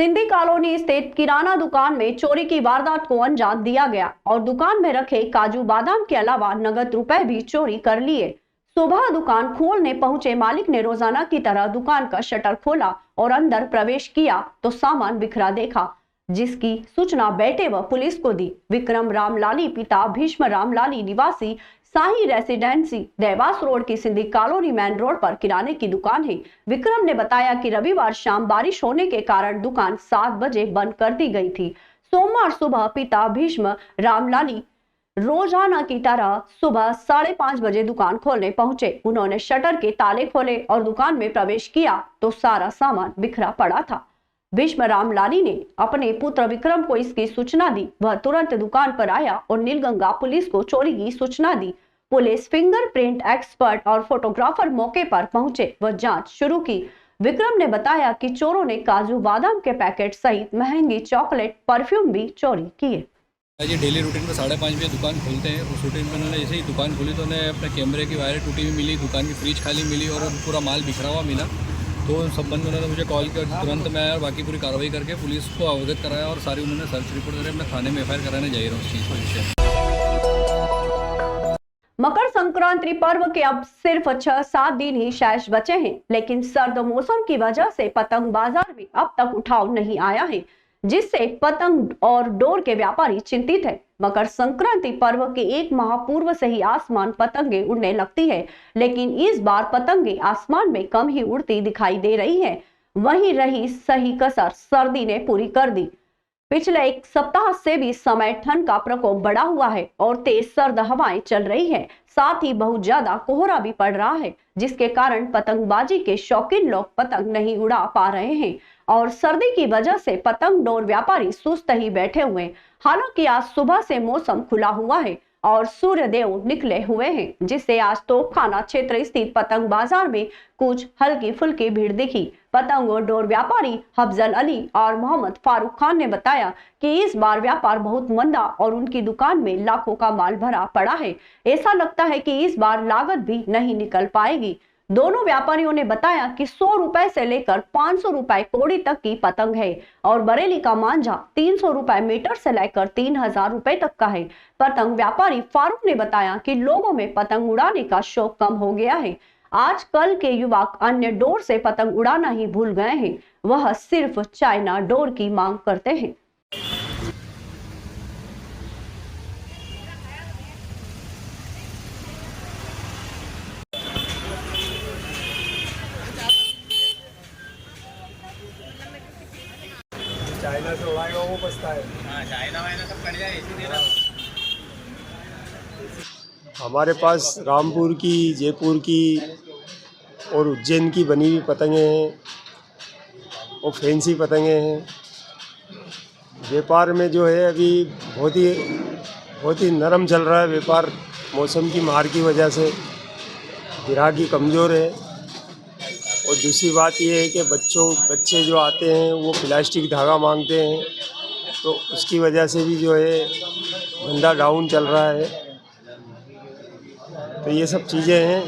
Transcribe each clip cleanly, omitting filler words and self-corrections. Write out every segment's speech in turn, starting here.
Sindhi colony स्थित किराना दुकान में चोरी की वारदात को अंजाम दिया गया और दुकान में रखे काजू बादाम के अलावा नगद रुपए भी चोरी कर लिए। सुबह दुकान खोलने पहुंचे मालिक ने रोजाना की तरह दुकान का शटर खोला और अंदर प्रवेश किया तो सामान बिखरा देखा, जिसकी सूचना बेटे व पुलिस को दी। विक्रम रामलाली पिता भीष्म रामलाली निवासी शाही रेसिडेंसी देवास रोड की सिंधी कॉलोनी मेन रोड पर किराने की दुकान है। विक्रम ने बताया कि रविवार शाम बारिश होने के कारण दुकान 7 बजे बंद कर दी गई थी। सोमवार सुबह पिता भीष्म रामलाली रोजाना की तरह सुबह 5:30 बजे दुकान खोलने पहुंचे। उन्होंने शटर के ताले खोले और दुकान में प्रवेश किया तो सारा सामान बिखरा पड़ा था। भीष्म रामलाली ने अपने पुत्र विक्रम को इसकी सूचना दी। वह तुरंत दुकान पर आया और नीलगंगा पुलिस को चोरी की सूचना दी। पुलिस फिंगरप्रिंट एक्सपर्ट और फोटोग्राफर मौके पर पहुंचे व जांच शुरू की। विक्रम ने बताया कि चोरों ने काजू बादाम के पैकेट सहित महंगी चॉकलेट परफ्यूम भी चोरी किए। ये डेली रूटीन में 5:30 बजे दुकान खोलते हैं। उस रूटीन में उन्होंने जैसे ही दुकान खोली तो उन्हें अपने कैमरे की वायरें टूटी हुई मिली, दुकान की फ्रिज खाली मिली और पूरा माल बिखरा हुआ मिला। तो उन संबंध में उन्होंने मुझे कॉल किया, तुरंत मैं और बाकी पूरी कार्रवाई करके पुलिस को अवगत कराया और सारी उन्होंने सर्च रिपोर्ट करके अपने थाने में FIR कराने जा रहा हूँ उस चीज़ को विषय। मकर संक्रांति पर्व के अब सिर्फ 6-7 दिन ही शेष बचे हैं, लेकिन सर्द मौसम की वजह से पतंग बाजार में अब तक उठाव नहीं आया है, जिससे पतंग और डोर के व्यापारी चिंतित है। मकर संक्रांति पर्व के 1 माह पूर्व से ही आसमान पतंगे उड़ने लगती है, लेकिन इस बार पतंगे आसमान में कम ही उड़ती दिखाई दे रही है। वहीं रही सही कसर सर्दी ने पूरी कर दी। पिछले 1 सप्ताह से भी समय ठंड का प्रकोप बढ़ा हुआ है और तेज सर्द हवाएं चल रही है। साथ ही बहुत ज्यादा कोहरा भी पड़ रहा है, जिसके कारण पतंगबाजी के शौकीन लोग पतंग नहीं उड़ा पा रहे हैं और सर्दी की वजह से पतंग डोर व्यापारी सुस्त ही बैठे हुए। हालांकि आज सुबह से मौसम खुला हुआ है और सूर्य देव निकले हुए हैं, जिससे आज तोपखाना क्षेत्र स्थित पतंग बाजार में कुछ हल्की फुल्की भीड़ दिखी। पतंग और डोर व्यापारी अफजल अली और मोहम्मद फारूक खान ने बताया कि इस बार व्यापार बहुत मंदा और उनकी दुकान में लाखों का माल भरा पड़ा है। ऐसा लगता है कि इस बार लागत भी नहीं निकल पाएगी। दोनों व्यापारियों ने बताया कि 100 रुपए से लेकर 500 रुपए कोड़ी तक की पतंग है और बरेली का मांझा 300 रुपए मीटर से लेकर 3000 रुपए तक का है। पतंग व्यापारी फारूक ने बताया कि लोगों में पतंग उड़ाने का शौक कम हो गया है। आजकल के युवा अन्य डोर से पतंग उड़ाना ही भूल गए हैं, वह सिर्फ चाइना डोर की मांग करते हैं। चाइना से उड़ाएगा वो बचता है। हाँ, चाइना वाइना सब कट जाए इसी देना। हमारे पास रामपुर की, जयपुर की और उज्जैन की बनी हुई पतंगें हैं और फैंसी पतंगें हैं। व्यापार में जो है अभी बहुत ही नरम चल रहा है व्यापार। मौसम की मार की वजह से ग्राहकी कमज़ोर है और दूसरी बात ये है कि बच्चे जो आते हैं वो प्लास्टिक धागा मांगते हैं, तो उसकी वजह से भी जो है धंधा डाउन चल रहा है। तो ये सब चीज़ें हैं।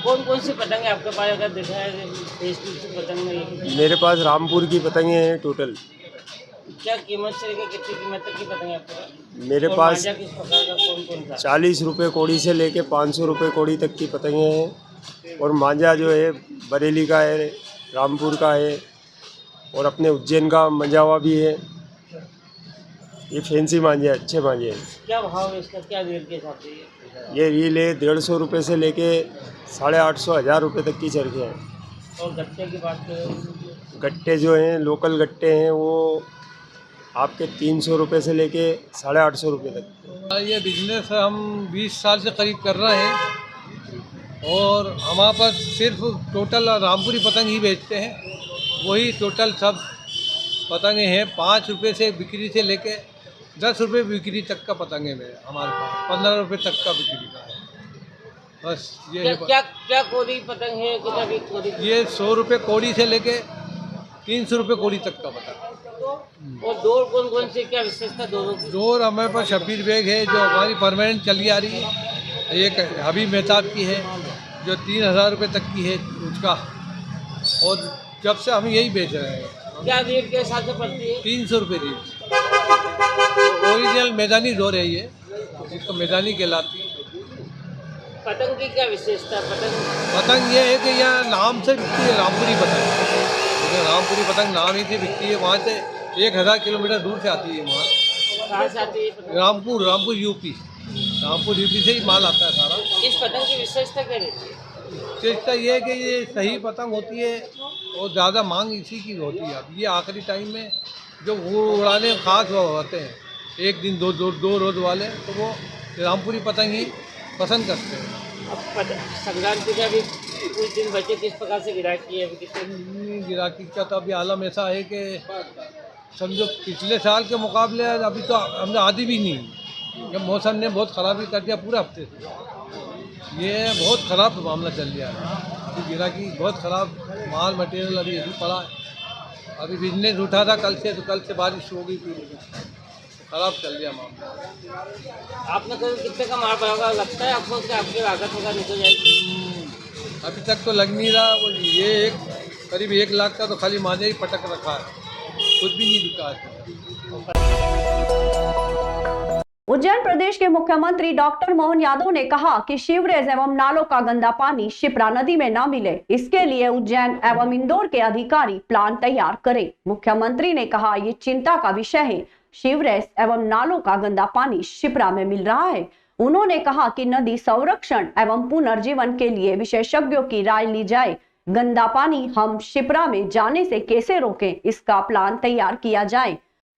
कौन कौन सी पतंग है आपके पास? अगर देखा है पतंग में मेरे पास रामपुर की पतंगें हैं टोटल। क्या कीमत से लेकर कितनी कीमत तक की पतंग है आपके पास? मेरे पास किस प्रकार का कौन सा? 40 रुपये कोड़ी से लेके 500 रुपये कोड़ी तक की पतंगें हैं और मांझा जो है बरेली का है, रामपुर का है और अपने उज्जैन का मंझावा भी है। ये फैंसी मांझे, अच्छे मांझे हैं। क्या भाव है इसका? क्या रेट के हिसाब से ये रील है 150 रुपये से लेके 850-1000 रुपये तक की चरखे हैं। और गट्टे की बात करें? गट्टे जो हैं लोकल गट्टे हैं वो आपके 300 रुपये से लेके 850 रुपये तक। ये बिजनेस हम 20 साल से करीब कर रहे हैं और हमारे पास सिर्फ टोटल रामपुरी पतंग ही बेचते हैं। वही टोटल सब पतंगे हैं। 5 रुपये से बिक्री से लेके 10 रुपये बिक्री तक का पतंगे में हमारे पास 15 रुपये तक का बिक्री का है। बस ये क्या कोड़ी पतंग है? कितना की कोड़ी? ये 100 रुपये कोड़ी से लेके 300 रुपये कोड़ी तक का पतंग। और डोर कौन कौन से, क्या विशेषता डोरों की? डोर हमारे पास शबीर बेग है जो हमारी परमानेंट चली आ रही है। एक हबीब मेहताब की है जो 3000 रुपये तक की है उसका, और जब से हम यही बेच रहे हैं। क्या रेट के हिसाब से पड़ती है? 300 रुपये रील। ओरिजिनल मैदानी डोर है ये, जिसको मैदानी कहलाती है। पतंग की क्या विशेषता है? पतंग ये है कि यहाँ नाम से बिकती है रामपुरी पतंग, जैसे रामपुरी पतंग नाम ही से बिकती है। वहाँ से 1000 किलोमीटर दूर से आती है माल। कहाँ से आती है पतंग? रामपुर यूपी, रामपुर यूपी से ही माल आता है सारा। इस पतंग की विशेषता क्या रहती है? विशेषता ये है कि ये सही पतंग होती है और ज़्यादा मांग इसी की होती है। अब ये आखिरी टाइम में जो वो उड़ाने खास वो होते हैं, एक दिन दो रोज वाले, तो वो रामपुरी पतंग ही पसंद करते हैं। अब संक्रांति का भी कुछ दिन बचे, किस प्रकार से गिराकी है? कितने गिराकी का तो अभी आलम ऐसा है कि समझो पिछले साल के मुकाबले अभी तो हमने आधी भी नहीं, जब मौसम ने बहुत ख़राबी कर दिया पूरे हफ्ते से। ये बहुत ख़राब मामला चल गया है, तो गिराकी बहुत ख़राब, माल मटेरियल अभी यही पड़ा है। अभी बिजनेस उठा था कल से, तो कल से बारिश हो गई, फिर ख़राब चल गया मामला। आपने कभी कितने का माल पड़ा लगता है आपको कि आपकी लागत वगैरह निकल जाएगी? अभी तक तो लग नहीं रहा। वो ये करीब 1 लाख का तो खाली मांझा ही पटक रखा है, कुछ भी नहीं बिका है। उज्जैन प्रदेश के मुख्यमंत्री डॉक्टर मोहन यादव ने कहा कि सीवरेज एवं नालों का गंदा पानी शिप्रा नदी में न मिले, इसके लिए उज्जैन एवं इंदौर के अधिकारी प्लान तैयार करें। मुख्यमंत्री ने कहा ये चिंता का विषय है, सीवरेज एवं नालों का गंदा पानी शिप्रा में मिल रहा है। उन्होंने कहा कि नदी संरक्षण एवं पुनर्जीवन के लिए विशेषज्ञों की राय ली जाए। गंदा पानी हम शिप्रा में जाने से कैसे रोकें, इसका प्लान तैयार किया जाए।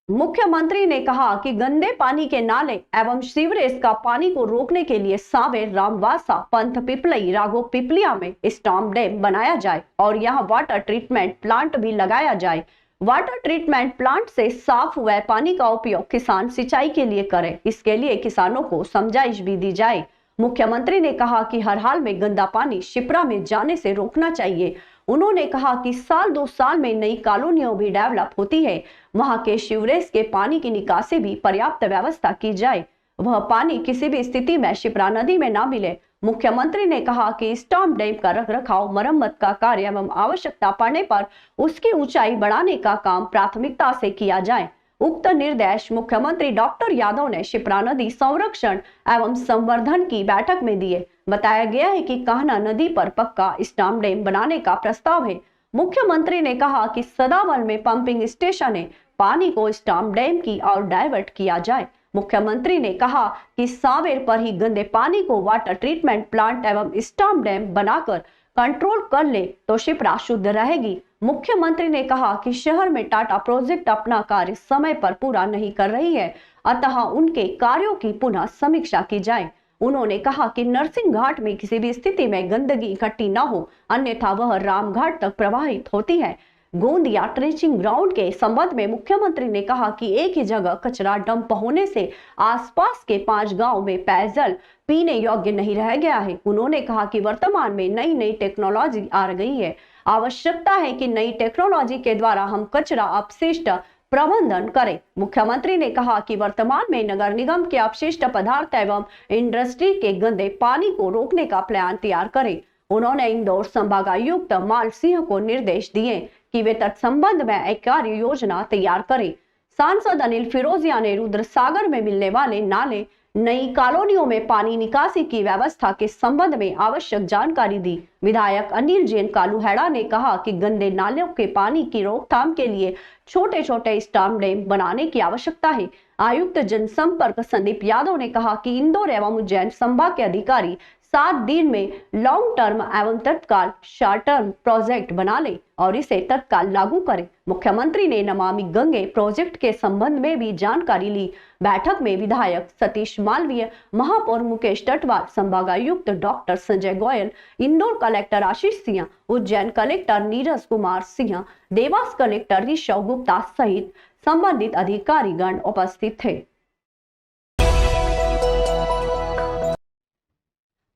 मुख्यमंत्री ने कहा कि गंदे पानी के नाले एवं सीवरेज का पानी को रोकने के लिए सांवेर, रामवासा, पंथ पिपलई, राघो पिपलिया में स्टॉर्म डैम बनाया जाए और यहाँ वाटर ट्रीटमेंट प्लांट भी लगाया जाए। वाटर ट्रीटमेंट प्लांट से साफ हुए पानी का उपयोग किसान सिंचाई के लिए करें, इसके लिए किसानों को समझाइश भी दी जाए। मुख्यमंत्री ने कहा कि हर हाल में गंदा पानी शिप्रा में जाने से रोकना चाहिए। उन्होंने कहा कि साल 2 साल में नई कॉलोनियों भी डेवलप होती है, वहां के सीवरेज के पानी की निकासी भी पर्याप्त व्यवस्था की जाए, वह पानी किसी भी स्थिति में शिप्रा नदी में ना मिले। मुख्यमंत्री ने कहा कि स्टॉर्म डैम का रखरखाव, मरम्मत का कार्य एवं आवश्यकता पड़ने पर उसकी ऊंचाई बढ़ाने का काम प्राथमिकता से किया जाए। उक्त निर्देश मुख्यमंत्री डॉक्टर यादव ने शिप्रा नदी संरक्षण एवं संवर्धन की बैठक में दिए। बताया गया है कि कहना नदी पर पक्का स्टॉर्म डैम बनाने का प्रस्ताव है। मुख्यमंत्री ने कहा कि सदावल में पंपिंग स्टेशन है, पानी को स्टॉर्म डैम की ओर डाइवर्ट किया जाए। मुख्यमंत्री ने कहा कि सांवेर पर ही गंदे पानी को वाटर ट्रीटमेंट प्लांट एवं स्टॉर्म डैम बनाकर कंट्रोल कर ले तो शिप्रा शुद्ध रहेगी। मुख्यमंत्री ने कहा कि शहर में टाटा प्रोजेक्ट अपना कार्य समय पर पूरा नहीं कर रही है, अतः उनके कार्यों की पुनः समीक्षा की जाए। उन्होंने कहा कि नरसिंह घाट में किसी भी स्थिति में गंदगी इकट्ठी न हो, अन्यथा वह रामघाट तक प्रवाहित होती है। गोंदिया ट्रेंचिंग ग्राउंड के संबंध में मुख्यमंत्री ने कहा कि एक ही जगह कचरा डंप होने से आसपास के 5 गांव में पेयजल पीने योग्य नहीं रह गया है। उन्होंने कहा कि वर्तमान में नई टेक्नोलॉजी आ गई है, आवश्यकता है कि नई टेक्नोलॉजी के द्वारा हम कचरा अपशिष्ट प्रबंधन करें। मुख्यमंत्री ने कहा कि वर्तमान में नगर निगम के अपशिष्ट पदार्थ एवं इंडस्ट्री के गंदे पानी को रोकने का प्लान तैयार करें। उन्होंने इंदौर संभागायुक्त माल सिंह को निर्देश दिए कि वे तत्संबंध में एक कार्य योजना तैयार करें। सांसद अनिल फिरोजिया ने रुद्रसागर में मिलने वाले नाले, नई कॉलोनियों में पानी निकासी की व्यवस्था के संबंध में आवश्यक जानकारी दी। विधायक अनिल जैन कालूहेड़ा ने कहा कि गंदे नालों के पानी की रोकथाम के लिए छोटे छोटे स्टॉर्म डैम बनाने की आवश्यकता है। आयुक्त जनसंपर्क संदीप यादव ने कहा कि इंदौर एवं उज्जैन संभाग के अधिकारी 7 दिन में लॉन्ग टर्म एवं तत्काल शॉर्ट टर्म प्रोजेक्ट बना ले और इसे तत्काल लागू करें। मुख्यमंत्री ने नमामि गंगे प्रोजेक्ट के संबंध में भी जानकारी ली। बैठक में विधायक सतीश मालवीय, महापौर मुकेश टटवाल, संभागायुक्त doctor Sanjay Goyal, Indore collector Ashish Singh, Ujjain collector Neeraj Kumar Singh, Dewas collector Rishabh Gupta सहित संबंधित अधिकारीगण उपस्थित थे।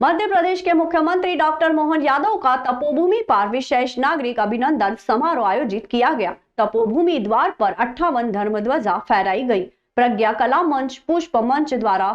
मध्य प्रदेश के मुख्यमंत्री डॉक्टर मोहन यादव का तपोभूमि पर विशेष नागरिक अभिनंदन समारोह आयोजित किया गया। तपोभूमि द्वार पर 58 धर्म ध्वजा फहराई गई। प्रज्ञा कला मंच, पुष्प मंच द्वारा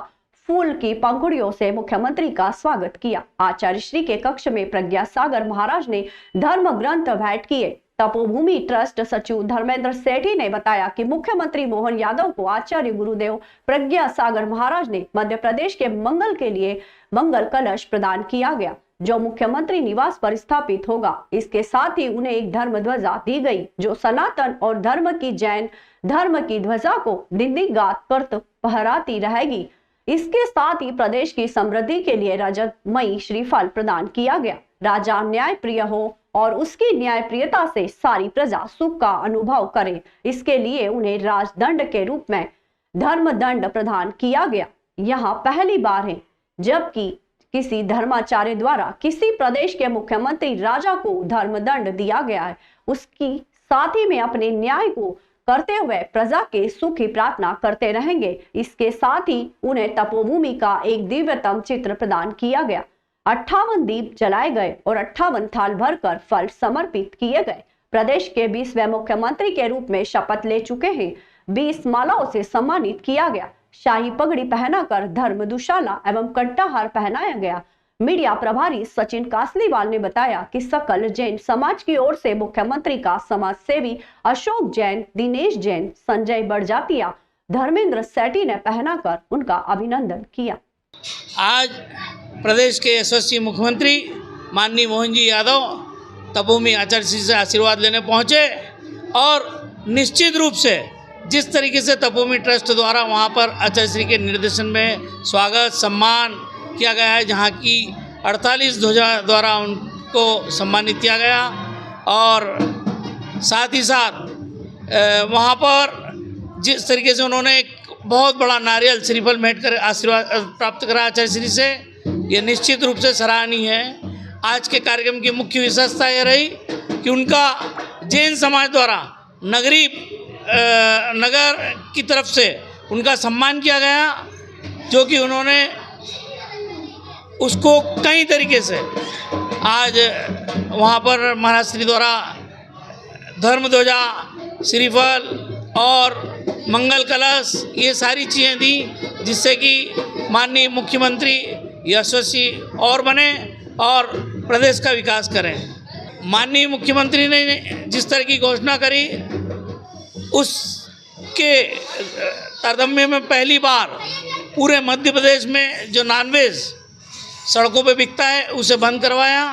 फूल की पंखुड़ियों से मुख्यमंत्री का स्वागत किया। आचार्य श्री के कक्ष में प्रज्ञा सागर महाराज ने धर्म ग्रंथ भेंट किए। तपोभूमि ट्रस्ट सचिव धर्मेंद्र सेठी ने बताया कि मुख्यमंत्री मोहन यादव को आचार्य गुरुदेव प्रज्ञा सागर महाराज ने मध्य प्रदेश के मंगल के लिए मंगल कलश प्रदान किया गया, जो मुख्यमंत्री निवास पर स्थापित होगा। इसके साथ ही उन्हें एक धर्म ध्वजा दी गई, जो सनातन और धर्म की जैन धर्म की ध्वजा को दिनदिगात करत फहराती रहेगी। इसके साथ ही प्रदेश की समृद्धि के लिए रजतमयी श्रीफल प्रदान किया गया। राजा न्याय प्रिय हो और उसकी न्यायप्रियता से सारी प्रजा सुख का अनुभव करे, इसके लिए उन्हें राजदंड के रूप में धर्मदंड प्रदान किया गया। यहाँ पहली बार है जबकि किसी धर्माचार्य द्वारा किसी प्रदेश के मुख्यमंत्री राजा को धर्मदंड दिया गया है। उसकी साथ ही में अपने न्याय को करते हुए प्रजा के सुख की प्रार्थना करते रहेंगे। इसके साथ ही उन्हें तपोभूमि का एक दिव्यतम चित्र प्रदान किया गया। 58 दीप जलाए गए और 58 थाल भरकर फल समर्पित किए गए। प्रदेश के 20वें मुख्यमंत्री के रूप में शपथ ले चुके हैं। 20 मालाओं से सम्मानित किया गया। शाही पगड़ी पहनाकर धर्म दुशाला एवं कंठाहार पहनाया गया। मीडिया प्रभारी सचिन कासलीवाल ने बताया कि सकल जैन समाज की ओर से मुख्यमंत्री का समाज सेवी अशोक जैन, दिनेश जैन, संजय बड़जातिया, धर्मेंद्र सेठी ने पहनाकर उनका अभिनंदन किया। आज प्रदेश के यशस्वी मुख्यमंत्री माननीय मोहन जी यादव तपोभूमि आचार्य श्री से आशीर्वाद लेने पहुंचे और निश्चित रूप से जिस तरीके से तपोभूमि ट्रस्ट द्वारा वहां पर आचार्य श्री के निर्देशन में स्वागत सम्मान किया गया है, जहां की 48 ध्वजा द्वारा उनको सम्मानित किया गया और साथ ही साथ वहां पर जिस तरीके से उन्होंने एक बहुत बड़ा नारियल श्रीफल भेंट कर आशीर्वाद प्राप्त करा आचार्य श्री से, ये निश्चित रूप से सराहनीय है। आज के कार्यक्रम की मुख्य विशेषता यह रही कि उनका जैन समाज द्वारा नगर की तरफ से उनका सम्मान किया गया, जो कि उन्होंने उसको कई तरीके से आज वहाँ पर महाराज श्री द्वारा धर्म ध्वजा, श्रीफल और मंगल कलश ये सारी चीज़ें दी, जिससे कि माननीय मुख्यमंत्री यशस्वी और बने और प्रदेश का विकास करें। माननीय मुख्यमंत्री ने जिस तरह की घोषणा करी उसके तारतम्य में पहली बार पूरे मध्य प्रदेश में जो नॉनवेज सड़कों पे बिकता है उसे बंद करवाया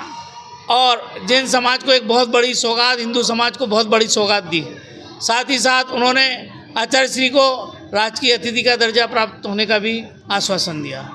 और जैन समाज को एक बहुत बड़ी सौगात, हिंदू समाज को बहुत बड़ी सौगात दी। साथ ही साथ उन्होंने आचार्य श्री को राजकीय अतिथि का दर्जा प्राप्त होने का भी आश्वासन दिया।